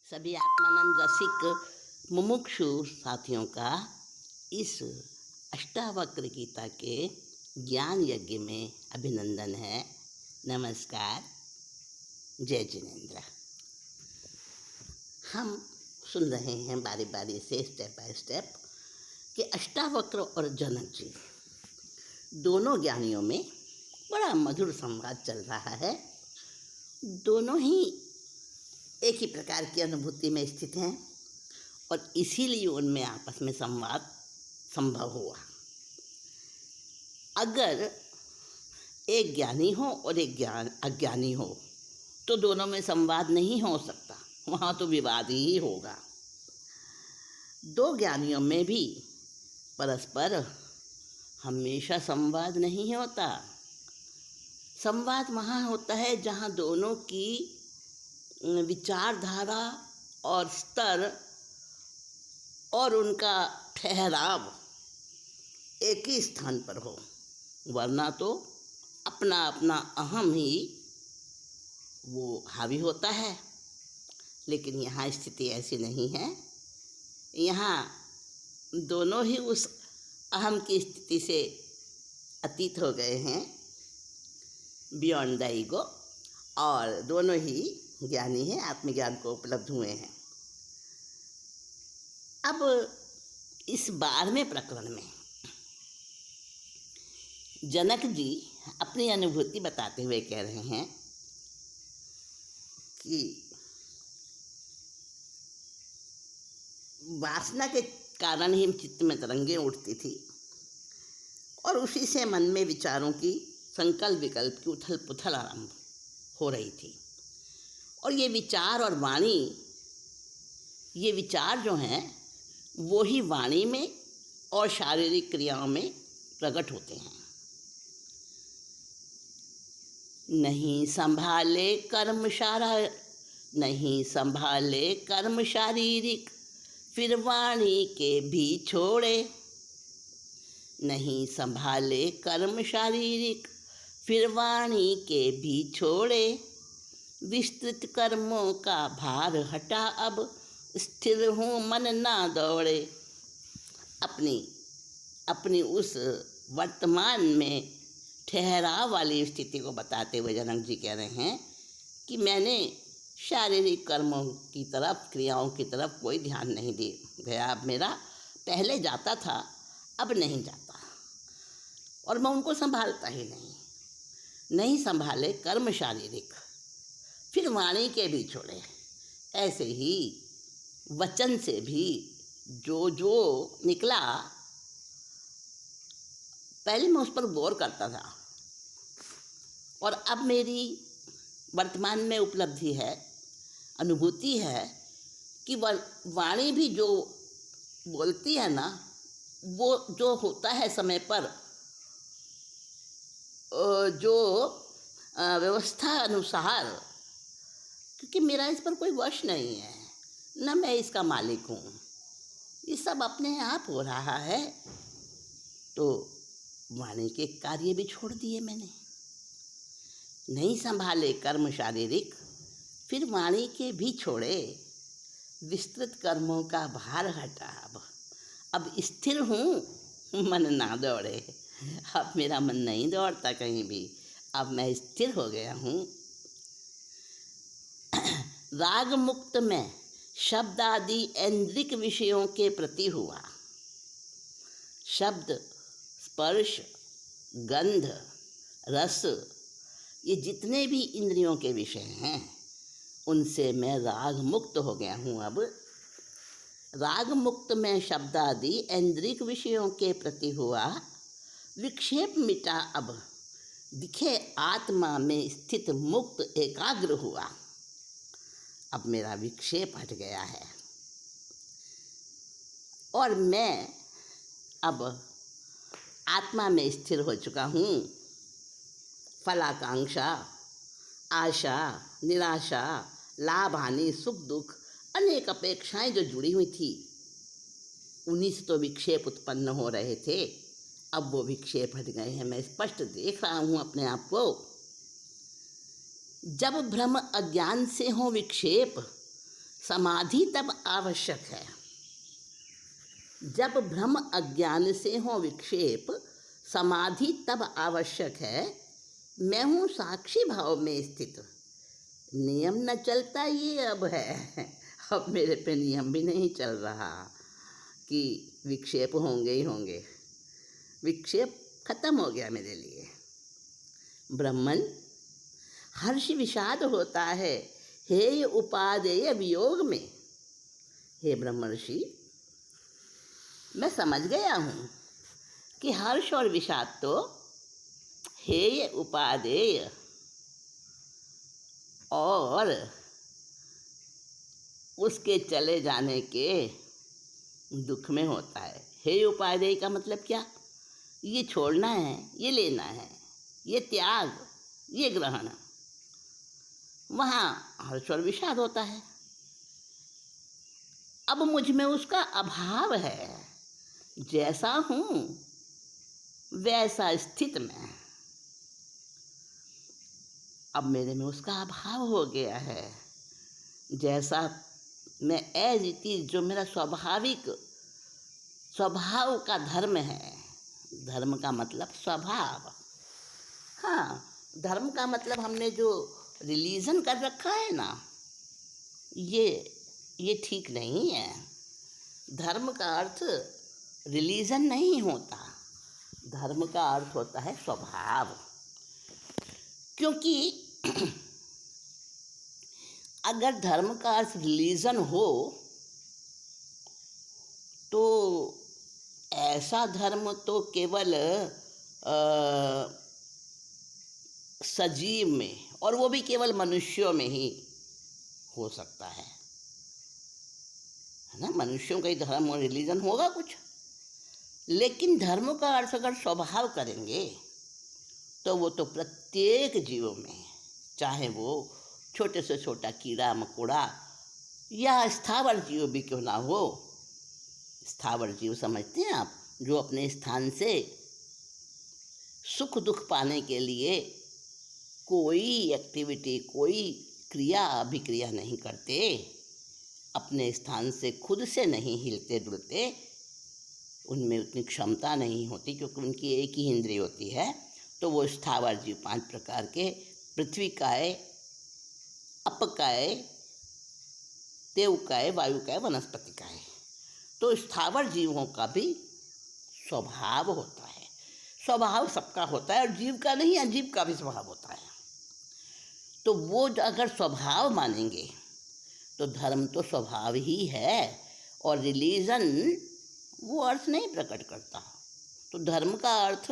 सभी आत्मानंद रसिक मुमुक्षु साथियों का इस अष्टावक्र गीता के ज्ञान यज्ञ में अभिनंदन है। नमस्कार, जय जिनेन्द्र। हम सुन रहे हैं बारी बारी से, स्टेप बाय स्टेप, कि अष्टावक्र और जनक जी दोनों ज्ञानियों में बड़ा मधुर संवाद चल रहा है। दोनों ही एक ही प्रकार की अनुभूति में स्थित हैं और इसीलिए उनमें आपस में संवाद संभव हुआ। अगर एक ज्ञानी हो और एक अज्ञानी हो तो दोनों में संवाद नहीं हो सकता, वहाँ तो विवाद ही होगा। दो ज्ञानियों में भी परस्पर हमेशा संवाद नहीं होता। संवाद वहाँ होता है जहाँ दोनों की विचारधारा और स्तर और उनका ठहराव एक ही स्थान पर हो, वरना तो अपना अपना अहम ही वो हावी होता है। लेकिन यहाँ स्थिति ऐसी नहीं है। यहाँ दोनों ही उस अहम की स्थिति से अतीत हो गए हैं, बियॉन्ड द ईगो, और दोनों ही ज्ञानी हैं, आत्मज्ञान को उपलब्ध हुए हैं। अब इस 12वें प्रकरण में जनक जी अपनी अनुभूति बताते हुए कह रहे हैं कि वासना के कारण ही चित्त में तरंगें उठती थी और उसी से मन में विचारों की संकल्प विकल्प की उथल पुथल आरंभ हो रही थी। और ये विचार और वाणी, ये विचार जो हैं वो ही वाणी में और शारीरिक क्रियाओं में प्रकट होते हैं। नहीं संभाले कर्म शारीरिक, फिर वाणी के भी छोड़े। नहीं संभाले कर्म शारीरिक, फिर वाणी के भी छोड़े। विस्तृत कर्मों का भार हटा, अब स्थिर हूँ मन ना दौड़े। अपनी उस वर्तमान में ठहराव वाली स्थिति को बताते हुए जनक जी कह रहे हैं कि मैंने शारीरिक कर्मों की तरफ, क्रियाओं की तरफ कोई ध्यान नहीं दे गया। अब मेरा पहले जाता था, अब नहीं जाता, और मैं उनको संभालता ही नहीं। नहीं संभाले कर्म शारीरिक, फिर वाणी के भी छोड़े। ऐसे ही वचन से भी जो निकला, पहले मैं उस पर गौर करता था और अब मेरी वर्तमान में उपलब्धि है, अनुभूति है कि वाणी भी जो बोलती है ना, वो जो होता है समय पर, जो व्यवस्था अनुसार, क्योंकि मेरा इस पर कोई वश नहीं है, न मैं इसका मालिक हूँ, ये सब अपने आप हो रहा है। तो वाणी के कार्य भी छोड़ दिए मैंने। नहीं संभाले कर्म शारीरिक, फिर वाणी के भी छोड़े। विस्तृत कर्मों का भार हटा, अब स्थिर हूँ मन ना दौड़े। अब मेरा मन नहीं दौड़ता कहीं भी, अब मैं स्थिर हो गया हूँ। राग मुक्त में शब्द आदि ऐन्द्रिक विषयों के प्रति हुआ। शब्द, स्पर्श, गंध, रस, ये जितने भी इंद्रियों के विषय हैं उनसे मैं राग मुक्त हो गया हूँ। अब राग मुक्त में शब्द आदि ऐन्द्रिक विषयों के प्रति हुआ। विक्षेप मिटा, अब दिखे आत्मा में स्थित मुक्त एकाग्र हुआ। अब मेरा विक्षेप हट गया है और मैं अब आत्मा में स्थिर हो चुका हूँ। फलाकांक्षा, आशा, निराशा, लाभ हानि, सुख दुख, अनेक अपेक्षाएं जो जुड़ी हुई थी, उन्हीं से तो विक्षेप उत्पन्न हो रहे थे। अब वो विक्षेप हट गए हैं, मैं स्पष्ट देख रहा हूँ अपने आप को। जब भ्रम अज्ञान से हो विक्षेप, समाधि तब आवश्यक है जब भ्रम अज्ञान से हो विक्षेप। समाधि तब आवश्यक है, मैं हूँ साक्षी भाव में स्थित। नियम न चलता ये अब है, अब मेरे पे नियम भी नहीं चल रहा कि विक्षेप होंगे ही होंगे। विक्षेप खत्म हो गया मेरे लिए। ब्रह्मन हर्ष विषाद होता है हे उपादेय वियोग में। हे ब्रह्मर्षि, मैं समझ गया हूँ कि हर्ष और विषाद तो हेय उपादेय और उसके चले जाने के दुख में होता है। हेय उपादेय का मतलब क्या? ये छोड़ना है, ये लेना है, ये त्याग, ये ग्रहण, वहाँ हर्ष और विषाद होता है। अब मुझ में उसका अभाव है। जैसा हूँ वैसा स्थित में अब मेरे में उसका अभाव हो गया है। जैसा मैं एज इट इज, जो मेरा स्वाभाविक स्वभाव का धर्म है। धर्म का मतलब स्वभाव। हाँ, धर्म का मतलब हमने जो रिलीजन कर रखा है ना, ये ठीक नहीं है। धर्म का अर्थ रिलीजन नहीं होता, धर्म का अर्थ होता है स्वभाव। क्योंकि अगर धर्म का अर्थ रिलीजन हो तो ऐसा धर्म तो केवल सजीव में, और वो भी केवल मनुष्यों में ही हो सकता है ना। मनुष्यों का ही धर्म और रिलीजन होगा कुछ। लेकिन धर्म का अर्थ अगर स्वभाव करेंगे तो वो तो प्रत्येक जीव में, चाहे वो छोटे से छोटा कीड़ा मकोड़ा या स्थावर जीव भी क्यों ना हो। स्थावर जीव समझते हैं आप, जो अपने स्थान से सुख दुख पाने के लिए कोई एक्टिविटी, कोई क्रिया अभिक्रिया नहीं करते, अपने स्थान से खुद से नहीं हिलते डुलते, उनमें उतनी क्षमता नहीं होती क्योंकि उनकी एक ही इंद्रिय होती है। तो वो स्थावर जीव 5 प्रकार के, पृथ्वीकाय, अपकाय, देवकाय, वायुकाय, वनस्पतिकाय। तो स्थावर जीवों का भी स्वभाव होता है। स्वभाव सबका होता है, और जीव का नहीं, अजीव का भी स्वभाव होता है। तो वो अगर स्वभाव मानेंगे तो धर्म तो स्वभाव ही है, और रिलीजन वो अर्थ नहीं प्रकट करता। तो धर्म का अर्थ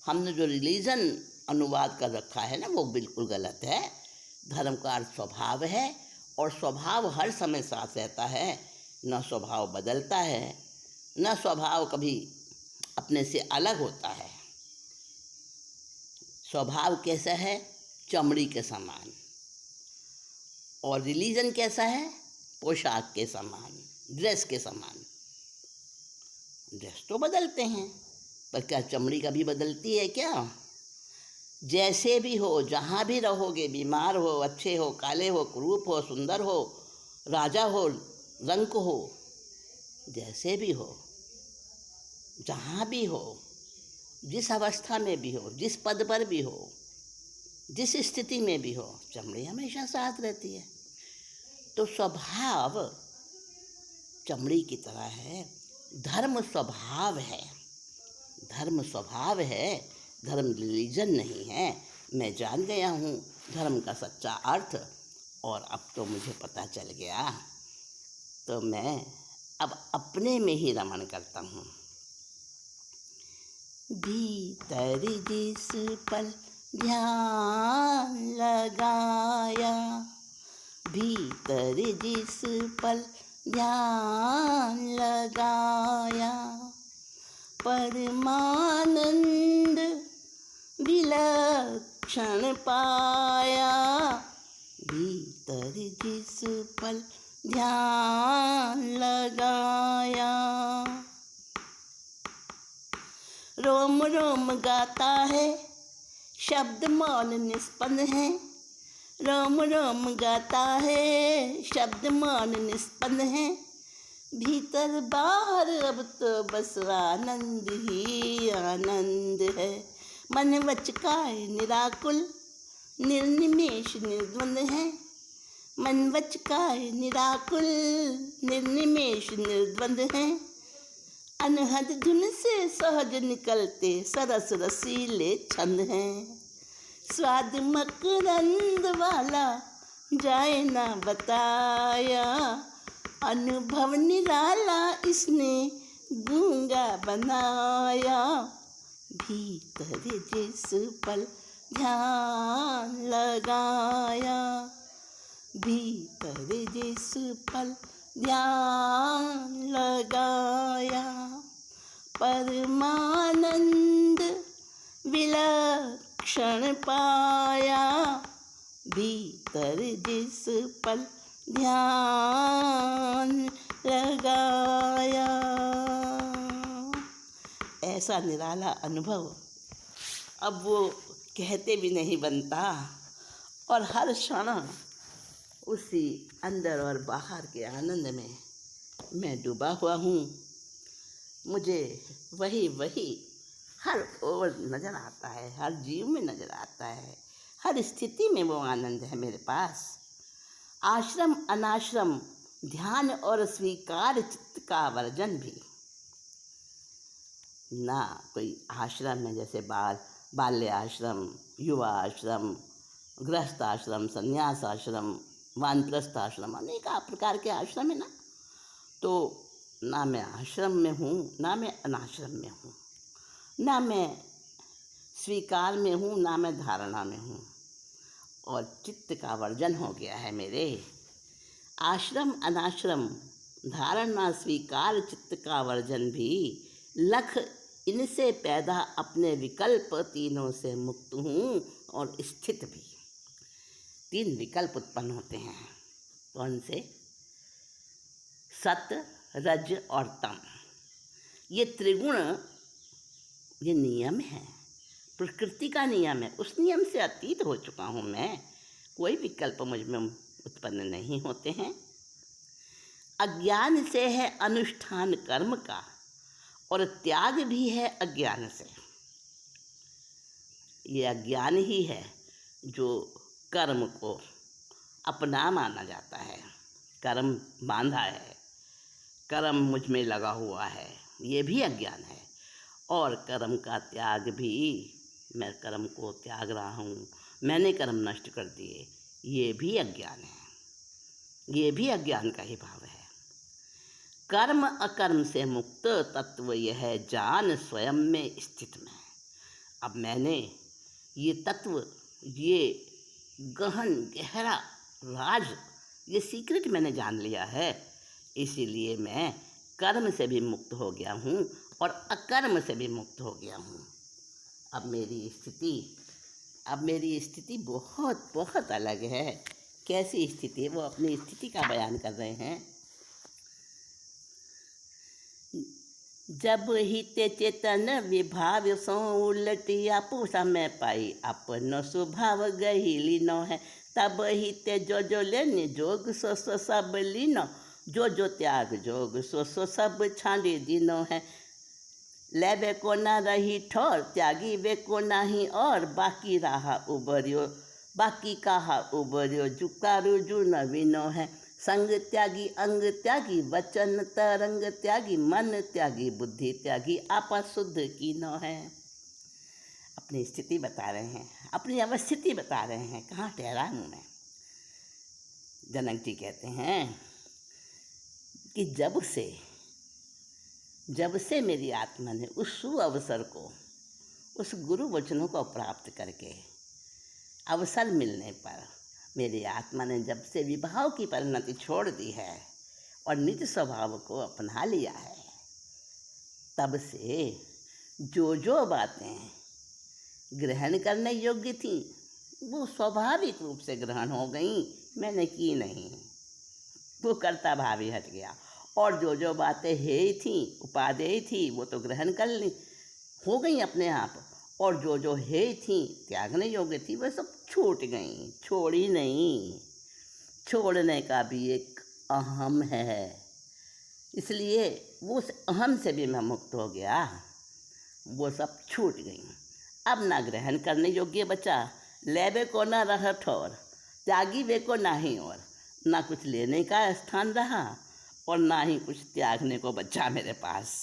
हमने जो रिलीजन अनुवाद कर रखा है ना, वो बिल्कुल गलत है। धर्म का अर्थ स्वभाव है, और स्वभाव हर समय साथ रहता है। न स्वभाव बदलता है, न स्वभाव कभी अपने से अलग होता है। स्वभाव कैसा है? चमड़ी के समान। और रिलीजन कैसा है? पोशाक के समान, ड्रेस के समान। ड्रेस तो बदलते हैं, पर क्या चमड़ी कभी बदलती है क्या? जैसे भी हो, जहाँ भी रहोगे, बीमार हो, अच्छे हो, काले हो, कुरूप हो, सुंदर हो, राजा हो, रंक हो, जैसे भी हो, जहाँ भी हो, जिस अवस्था में भी हो, जिस पद पर भी हो, जिस स्थिति में भी हो, चमड़ी हमेशा साथ रहती है। तो स्वभाव चमड़ी की तरह है, धर्म स्वभाव है। धर्म स्वभाव है, धर्म रिलीजन नहीं है। मैं जान गया हूँ धर्म का सच्चा अर्थ, और अब तो मुझे पता चल गया। तो मैं अब अपने में ही रमण करता हूँ। भीतर जिस पल ध्यान लगाया, भीतर जिस पल ध्यान लगाया, परमानंद विलक्षण पाया। भीतर जिस पल ध्यान लगाया, रोम रोम गाता है, शब्द मौन निष्पन्न है। रोम रोम गाता है, शब्द मौन निष्पन्न है, भीतर बाहर अब तो बस आनंद ही आनंद है। मन वचकाय निराकुल, निर्निमेष निर्द्वंद है, मन वचकाय निराकुल, निर्निमेष निर्द्वंद है। अनहद धुन से सहज निकलते सरस रसीले छंद हैं। स्वाद मकरंद वाला जाए ना बताया, अनुभव निराला इसने गूंगा बनाया। भीतर जिस पल ध्यान लगाया, भीतर जिस पल ध्यान लगाया, परमानंद विलक्षण पाया। भीतर जिस पल ध्यान लगाया। ऐसा निराला अनुभव अब वो कहते भी नहीं बनता, और हर क्षण उसी अंदर और बाहर के आनंद में मैं डूबा हुआ हूँ। मुझे वही वही हर ओर नज़र आता है, हर जीव में नज़र आता है, हर स्थिति में वो आनंद है मेरे पास। आश्रम अनाश्रम, ध्यान और स्वीकार चित्त का वर्जन भी। ना कोई आश्रम है जैसे बाल्य आश्रम, युवा आश्रम, गृहस्थ आश्रम, संन्यास आश्रम, वानप्रस्थ आश्रम, अनेक प्रकार के आश्रम है ना। तो ना मैं आश्रम में हूँ, ना मैं अनाश्रम में हूँ, ना मैं स्वीकार में हूँ, ना मैं धारणा में हूँ, और चित्त का वर्जन हो गया है मेरे। आश्रम अनाश्रम, धारणा स्वीकार चित्त का वर्जन भी, लख इनसे पैदा अपने विकल्प तीनों से मुक्त हूँ और स्थित भी। तीन विकल्प उत्पन्न होते हैं, कौन से? सत, रज और तम। ये त्रिगुण, ये नियम है, प्रकृति का नियम है। उस नियम से अतीत हो चुका हूँ मैं। कोई विकल्प मुझ में उत्पन्न नहीं होते हैं। अज्ञान से है अनुष्ठान कर्म का, और त्याग भी है अज्ञान से। ये अज्ञान ही है जो कर्म को अपना माना जाता है, कर्म बांधा है, कर्म मुझ में लगा हुआ है, ये भी अज्ञान है। और कर्म का त्याग भी, मैं कर्म को त्याग रहा हूँ, मैंने कर्म नष्ट कर दिए, ये भी अज्ञान है, ये भी अज्ञान का ही भाव है। कर्म अकर्म से मुक्त तत्व यह है जान स्वयं में स्थित में। अब मैंने ये तत्व, ये गहन गहरा राज, ये सीक्रेट मैंने जान लिया है, इसीलिए मैं कर्म से भी मुक्त हो गया हूँ और अकर्म से भी मुक्त हो गया हूँ। अब मेरी स्थिति बहुत बहुत अलग है। कैसी स्थिति? वो अपनी स्थिति का बयान कर रहे हैं। जब हिते चेतन विभाव सो उलटी आपू समय पाई, अपन स्वभाव गही लीनो है। तब हिते जो जो लेने जोग सो सो सब लीनो, जो जो त्याग जोग सो सो सब छांडी दिनो है। लेबे को ना रही ठोर, त्यागी वे को नाही और, बाकी रहा उबरियो, बाकी कहा उबरियो, जुकारू जू नवीनो है। संग त्यागी अंग त्यागी, वचन तरंग त्यागी, मन त्यागी बुद्धि त्यागी, आपा शुद्ध कीनो है। अपनी स्थिति बता रहे हैं, अपनी अवस्थिति बता रहे हैं, कहाँ ठहरा हूँ मैं। जनक जी कहते हैं कि जब से मेरी आत्मा ने उस सुअवसर को, उस गुरु वचनों को प्राप्त करके अवसर मिलने पर मेरी आत्मा ने जब से विभाव की परिणति छोड़ दी है और निज स्वभाव को अपना लिया है, तब से जो जो बातें ग्रहण करने योग्य थी वो स्वाभाविक रूप से ग्रहण हो गई, मैंने की नहीं, वो कर्ता भाव ही हट गया। और जो जो बातें हे थी, उपादेय थी, वो तो ग्रहण कर ली, हो गई अपने आप। और जो है थी त्यागने योग्य थी वह सब छूट गई, छोड़ी नहीं। छोड़ने का भी एक अहम है, इसलिए वो उस अहम से भी मैं मुक्त हो गया। वो सब छूट गई। अब ना ग्रहण करने योग्य बचा, लेवे को ना रह ठोर, त्यागी वे को ना ही और, ना कुछ लेने का स्थान रहा और ना ही कुछ त्यागने को बचा मेरे पास।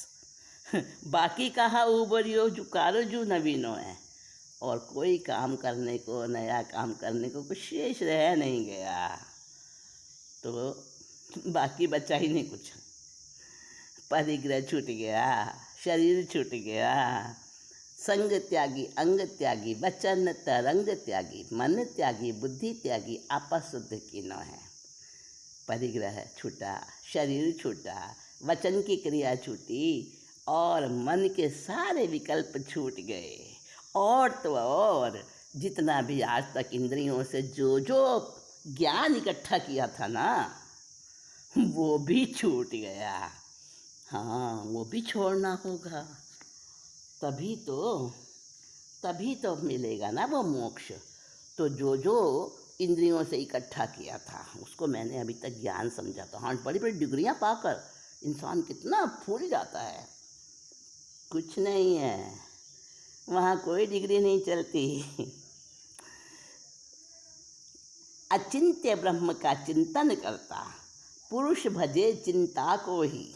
बाकी कहा उबरियो जुकारो जू नवीनो है, और कोई काम करने को, नया काम करने को कुछ शेष रह नहीं गया। तो बाकी बचा ही नहीं कुछ। परिग्रह छूट गया, शरीर छूट गया, संग त्यागी, अंग त्यागी, वचन तरंग त्यागी, मन त्यागी, बुद्धि त्यागी, आपस शुद्ध कीनो है। परिग्रह छूटा, शरीर छूटा, वचन की क्रिया छूटी और मन के सारे विकल्प छूट गए। और तो और जितना भी आज तक इंद्रियों से जो ज्ञान इकट्ठा किया था ना, वो भी छूट गया। हाँ, वो भी छोड़ना होगा, तभी तो मिलेगा ना वो मोक्ष। तो जो इंद्रियों से इकट्ठा किया था उसको मैंने अभी तक ज्ञान समझा था। हाँ, बड़ी बड़ी डिग्रियां पाकर इंसान कितना फूल जाता है। कुछ नहीं है, वहाँ कोई डिग्री नहीं चलती। अचिंत्य ब्रह्म का चिंतन करता पुरुष भजे चिंता को ही,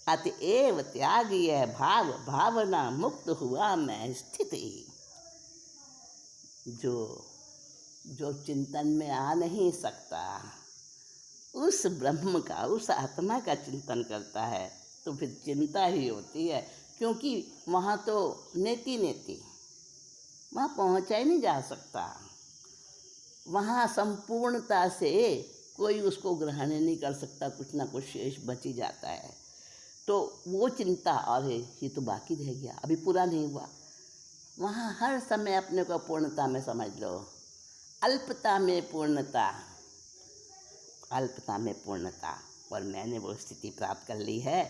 अतएव त्याग यह भाव, भावना मुक्त हुआ मैं स्थित ही। जो चिंतन में आ नहीं सकता, उस ब्रह्म का, उस आत्मा का चिंतन करता है तो फिर चिंता ही होती है, क्योंकि वहाँ तो नेति नेति, वहाँ पहुँचा ही नहीं जा सकता। वहाँ संपूर्णता से कोई उसको ग्रहण नहीं कर सकता, कुछ ना कुछ शेष बच ही जाता है। तो वो चिंता, अरे ये तो बाकी रह गया, अभी पूरा नहीं हुआ। वहाँ हर समय अपने को पूर्णता में समझ लो, अल्पता में पूर्णता, अल्पता में पूर्णता। और मैंने वो स्थिति प्राप्त कर ली है।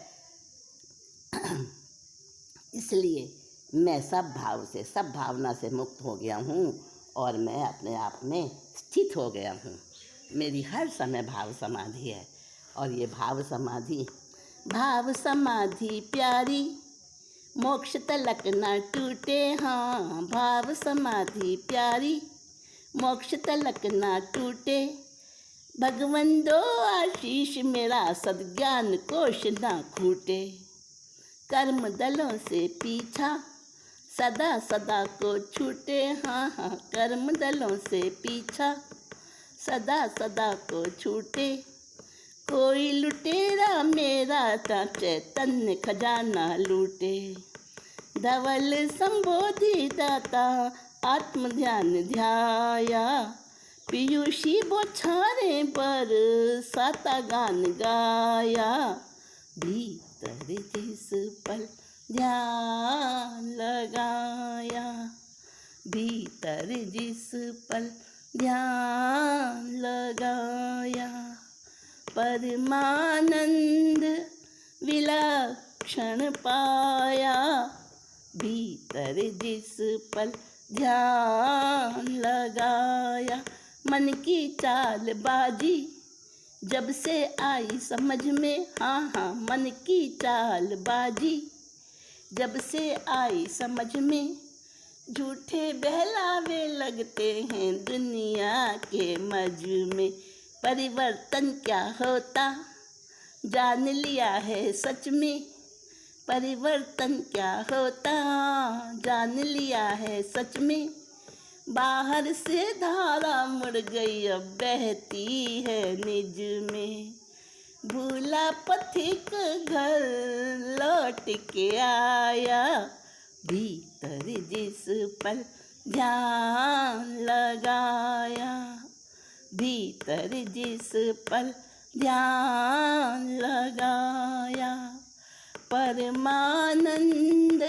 इसलिए मैं सब भाव से, सब भावना से मुक्त हो गया हूँ और मैं अपने आप में स्थित हो गया हूँ। मेरी हर समय भाव समाधि है और ये भाव समाधि प्यारी, मोक्ष तलक न टूटे। हाँ, भाव समाधि प्यारी, मोक्ष तलक न टूटे। भगवन दो आशीष मेरा, सद्ज्ञान कोश न खूटे। कर्म दलों से पीछा, सदा सदा को छूटे। हाँ हाँ, कर्म दलों से पीछा, सदा सदा को छूटे। कोई लुटेरा मेरा ता चैतन्य खजाना लूटे। धवल संबोधि दाता आत्म ध्यान ध्याया। पीयूषी बौछारे पर साता गान गाया। भीतर जिस पल ध्यान लगाया, भीतर जिस पल ध्यान लगाया। परमानंद विलक्षण पाया, भीतर जिस पल ध्यान लगाया। मन की चालबाजी जब से आई समझ में, हाँ हाँ, मन की चालबाजी जब से आई समझ में। झूठे बहलावे लगते हैं दुनिया के मज में। परिवर्तन क्या होता जान लिया है सच में। परिवर्तन क्या होता जान लिया है सच में। बाहर से धारा मुड़ गई अब बहती है निज में। भूला पथिक घर लौट के आया। भीतर जिस पल ध्यान लगाया, भीतर जिस पल ध्यान लगाया। परमानंद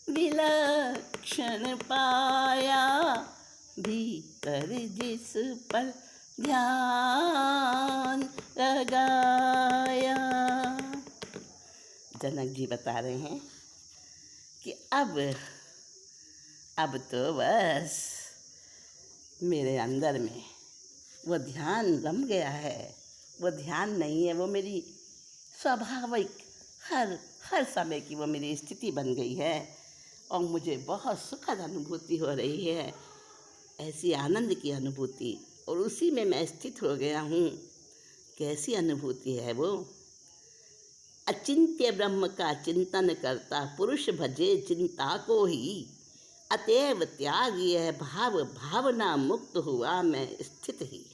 विलक्षण पाया, भीतर जिस पल ध्यान लगाया। जनक जी बता रहे हैं कि अब अब तो बस मेरे अंदर में वो ध्यान रम गया है। वो ध्यान नहीं है, वो मेरी स्वाभाविक हर हर समय की वो मेरी स्थिति बन गई है और मुझे बहुत सुखद अनुभूति हो रही है, ऐसी आनंद की अनुभूति, और उसी में मैं स्थित हो गया हूँ। कैसी अनुभूति है वो? अचिंत्य ब्रह्म का चिंतन करता पुरुष भजे चिंता को ही, अतएव त्याग यह भाव भावना मुक्त हुआ मैं स्थित ही।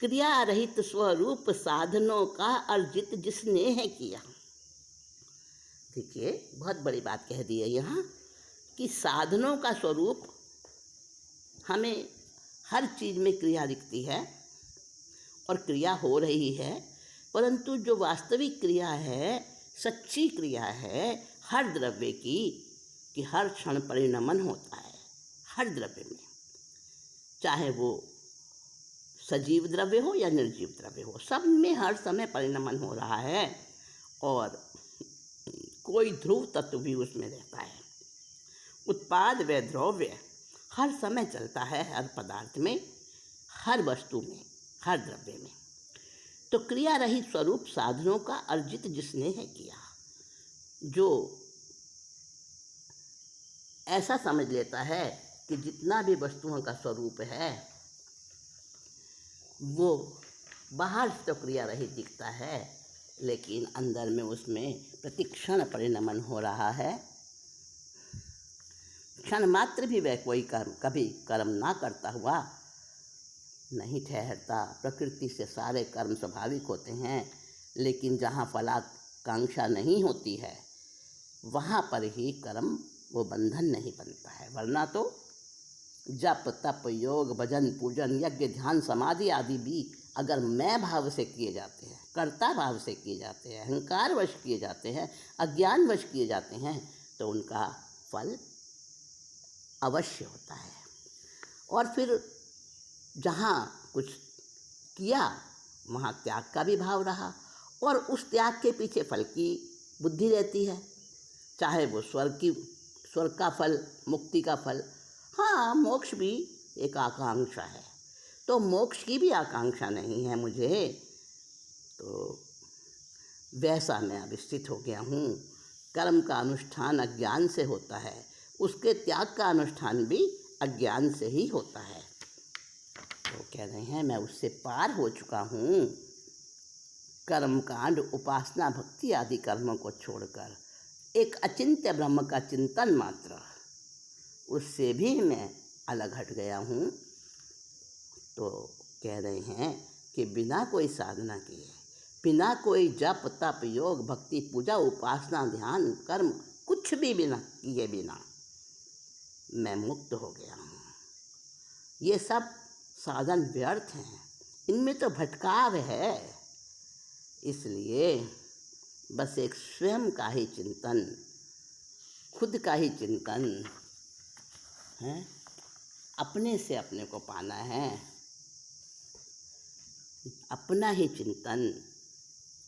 क्रिया रहित स्वरूप साधनों का अर्जित जिसने है किया। देखिए, बहुत बड़ी बात कह दी है यहाँ कि साधनों का स्वरूप हमें हर चीज़ में क्रिया दिखती है और क्रिया हो रही है, परंतु जो वास्तविक क्रिया है, सच्ची क्रिया है हर द्रव्य की, कि हर क्षण परिणमन होता है हर द्रव्य में, चाहे वो सजीव द्रव्य हो या निर्जीव द्रव्य हो, सब में हर समय परिणमन हो रहा है और कोई ध्रुव तत्व भी उसमें रहता है। उत्पाद व द्रव्य हर समय चलता है, हर पदार्थ में, हर वस्तु में, हर द्रव्य में। तो क्रिया रहित स्वरूप साधनों का अर्जित जिसने है किया, जो ऐसा समझ लेता है कि जितना भी वस्तुओं का स्वरूप है वो बाहर से तो क्रिया रहित दिखता है, लेकिन अंदर में उसमें प्रतिक्षण परिणमन हो रहा है। क्षण मात्र भी वह कोई कभी कर्म ना करता हुआ नहीं ठहरता। प्रकृति से सारे कर्म स्वाभाविक होते हैं, लेकिन जहाँ फलाकांक्षा नहीं होती है वहाँ पर ही कर्म वो बंधन नहीं बनता है, वरना तो जप तप योग भजन पूजन यज्ञ ध्यान समाधि आदि भी अगर मैं भाव से किए जाते हैं, कर्ता भाव से किए जाते हैं, अहंकार वश किए जाते हैं, अज्ञान वश किए जाते हैं, तो उनका फल अवश्य होता है। और फिर जहाँ कुछ किया वहाँ त्याग का भी भाव रहा, और उस त्याग के पीछे फल की बुद्धि रहती है, चाहे वो स्वर्ग का फल, मुक्ति का फल। हाँ, मोक्ष भी एक आकांक्षा है, तो मोक्ष की भी आकांक्षा नहीं है मुझे, तो वैसा मैं अब स्थित हो गया हूँ। कर्म का अनुष्ठान अज्ञान से होता है, उसके त्याग का अनुष्ठान भी अज्ञान से ही होता है। तो कह रहे हैं मैं उससे पार हो चुका हूँ। कर्म कांड उपासना भक्ति आदि कर्मों को छोड़कर एक अचिंत्य ब्रह्म का चिंतन मात्र, उससे भी मैं अलग हट गया हूँ। तो कह रहे हैं कि बिना कोई साधना किए, बिना कोई जप तप योग भक्ति पूजा उपासना ध्यान कर्म कुछ भी बिना किए बिना मैं मुक्त हो गया हूँ। ये सब साधन व्यर्थ हैं, इनमें तो भटकाव है। इसलिए बस एक स्वयं का ही चिंतन, खुद का ही चिंतन है, अपने से अपने को पाना है। अपना ही चिंतन,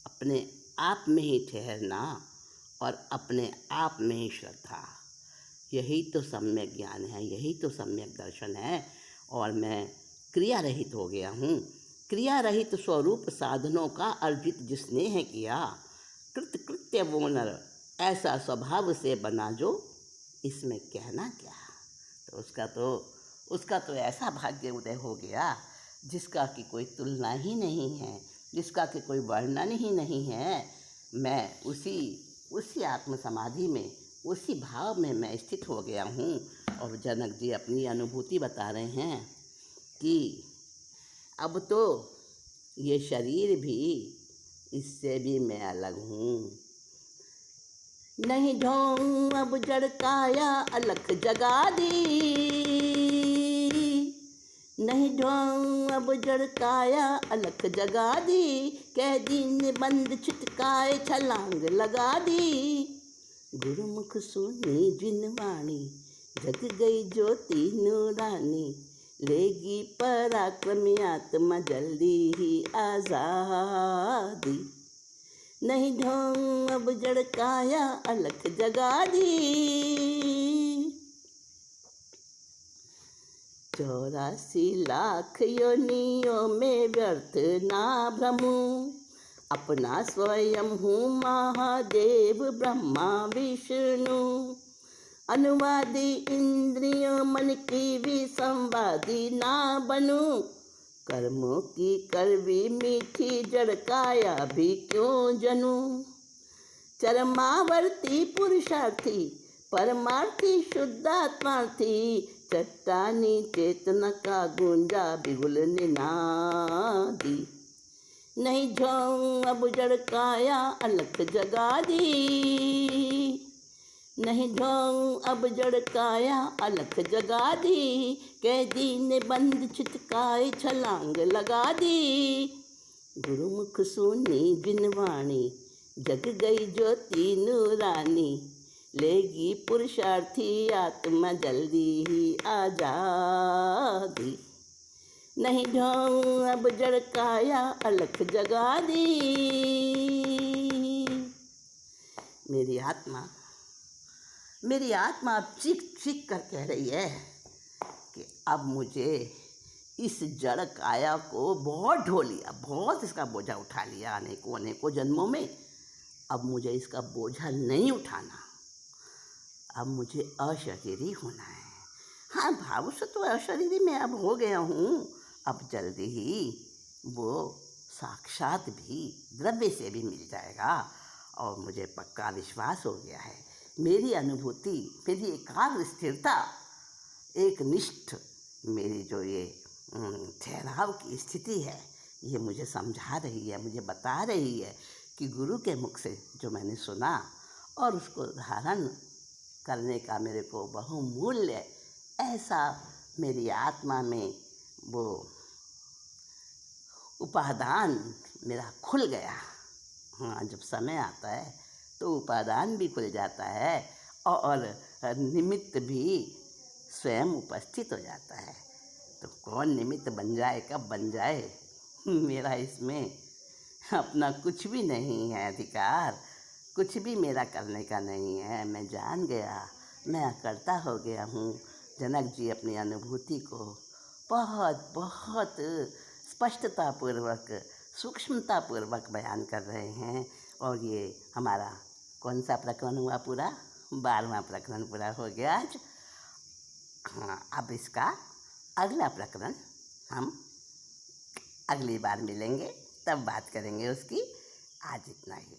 अपने आप में ही ठहरना और अपने आप में ही श्रद्धा, यही तो सम्यक ज्ञान है, यही तो सम्यक दर्शन है। और मैं क्रिया रहित हो गया हूँ। क्रिया रहित स्वरूप साधनों का अर्जित जिसने है किया, कृत कृत्य वो नर ऐसा स्वभाव से बना जो, इसमें कहना क्या। तो उसका तो ऐसा भाग्य उदय हो गया जिसका कि कोई तुलना ही नहीं है, जिसका कि कोई वर्णन ही नहीं है। मैं उसी आत्म समाधि में, उसी भाव में मैं स्थित हो गया हूँ। और जनक जी अपनी अनुभूति बता रहे हैं कि अब तो ये शरीर भी, इससे भी मैं अलग हूँ। नहीं ढोंग अब जड़ काया अलख जगा दी, नहीं ढोंग अब जड़ काया अलख जगा दी, कैदी ने बंद छिटकाए छलांग लगा दी। गुरुमुख सुनी जिन वाणी जग गई ज्योति नूरानी, लेगी पराक्रमी आत्मा जल्दी ही आजादी। नहीं ढोंग अब जड़ काया अलख जगा दी। 84 लाख योनियों में व्यर्थ ना भ्रमूं, अपना स्वयं हूँ महादेव ब्रह्मा विष्णु। अनुवादी इंद्रियों मन की भी संवादी ना बनूं, कर्मों की कड़वी मीठी जड़ काया भी क्यों जनूं। चरमावर्ती पुरुषार्थी परमार्थी शुद्धात्मार्थी, चट्टानी चेतना का गूंजा बिगुल निनादी। नहीं जाऊं अब जड़ काया अलख जगा दी, नहीं जाऊं अब जड़ काया अलख जगा दी। कैदी ने बंद चितकाए छलांग लगा दी। गुरुमुख सुनी बिनवाणी जग गई ज्योति नूरानी, लेगी पुरुषार्थी आत्मा जल्दी ही आजादी। नहीं जाऊं अब जड़ काया अलख जगा दी। मेरी आत्मा अब चीख चीख कर कह रही है कि अब मुझे इस जड़ काया को बहुत ढो लिया, बहुत इसका बोझा उठा लिया अनेकों जन्मों में। अब मुझे इसका बोझा नहीं उठाना, अब मुझे अशरीरी होना है। हाँ, भाव से तो अशरीरी मैं अब हो गया हूँ। अब जल्दी ही वो साक्षात भी द्रव्य से भी मिल जाएगा और मुझे पक्का विश्वास हो गया है। मेरी अनुभूति, मेरी एकाग्र स्थिरता, एक निष्ठ मेरी जो ये ठहराव की स्थिति है, ये मुझे समझा रही है, मुझे बता रही है कि गुरु के मुख से जो मैंने सुना और उसको धारण करने का मेरे को बहुमूल्य ऐसा मेरी आत्मा में वो उपादान मेरा खुल गया। हाँ, जब समय आता है तो उपादान भी खुल जाता है और निमित्त भी स्वयं उपस्थित हो जाता है। तो कौन निमित्त बन जाए, कब बन जाए, मेरा इसमें अपना कुछ भी नहीं है अधिकार, कुछ भी मेरा करने का नहीं है। मैं जान गया, मैं अकर्ता हो गया हूँ। जनक जी अपनी अनुभूति को बहुत बहुत स्पष्टतापूर्वक, सूक्ष्मतापूर्वक बयान कर रहे हैं। और ये हमारा कौन सा प्रकरण हुआ पूरा? 12वां प्रकरण पूरा हो गया आज। हाँ, अब इसका अगला प्रकरण हम अगली बार मिलेंगे, तब बात करेंगे उसकी। आज इतना ही।